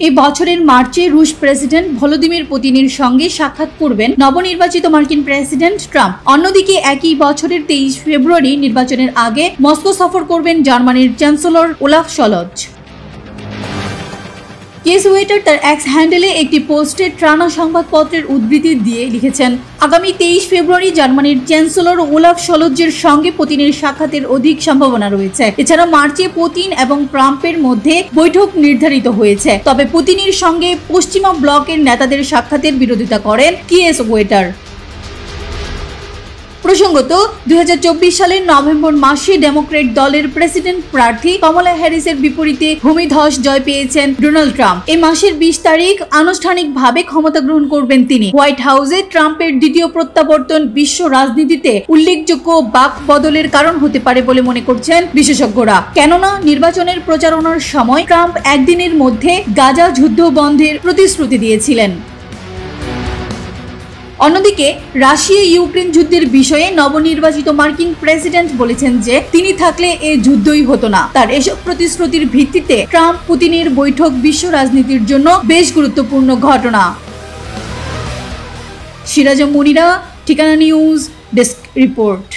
এই বছরের মার্চে রুশ প্রেসিডেন্ট ভলোদিমির পুতিনের সঙ্গে সাক্ষাৎ করবেন নবনির্বাচিত মার্কিন প্রেসিডেন্ট ট্রাম্প। অন্যদিকে একই বছরের 23 ফেব্রুয়ারি নির্বাচনের আগে মস্কো সফর করবেন জার্মানির চ্যান্সেলর ওলাফ শলজ। কেস ওয়েটার তার এক্স হ্যান্ডেলে একটি পোস্টে ট্রানা সংবাদপত্রের উদ্ধৃতি দিয়ে লিখেছেন, আগামী 23 ফেব্রুয়ারি জার্মানির চ্যান্সেলর ওলাফ শলজের সঙ্গে পুতিনের সাক্ষাতের অধিক সম্ভাবনা রয়েছে। এছাড়া মার্চে পুতিন এবং ট্রাম্পের মধ্যে বৈঠক নির্ধারিত হয়েছে। তবে পুতিনের সঙ্গে পশ্চিমা ব্লকের নেতাদের সাক্ষাতের বিরোধিতা করেন কেস ওয়েটার। প্রসঙ্গত 2024 সালের নভেম্বর মাসে ডেমোক্রেট দলের প্রেসিডেন্ট প্রার্থী কমলা হ্যারিসের বিপরীতে ভূমিধস জয় পেয়েছেন ডোনাল্ড ট্রাম্প। এই মাসের 20 তারিখ আনুষ্ঠানিকভাবে ক্ষমতা গ্রহণ করবেন তিনি। হোয়াইট হাউসে ট্রাম্পের দ্বিতীয় প্রত্যাবর্তন বিশ্ব রাজনীতিতে উল্লেখযোগ্য বাক বদলের কারণ হতে পারে বলে মনে করছেন বিশেষজ্ঞরা। কেননা নির্বাচনের প্রচারণার সময় ট্রাম্প একদিনের মধ্যে গাজা যুদ্ধ বন্ধের প্রতিশ্রুতি দিয়েছিলেন। অন্যদিকে রাশিয়া ইউক্রেন যুদ্ধের বিষয়ে নবনির্বাচিত মার্কিন প্রেসিডেন্ট বলেছেন যে তিনি থাকলে এ যুদ্ধই হতো না। তার এসব প্রতিশ্রুতির ভিত্তিতে ট্রাম্প পুতিনের বৈঠক বিশ্ব রাজনীতির জন্য বেশ গুরুত্বপূর্ণ ঘটনা। সিরাজ মুনিরা, ঠিকানা নিউজ ডেস্ক রিপোর্ট।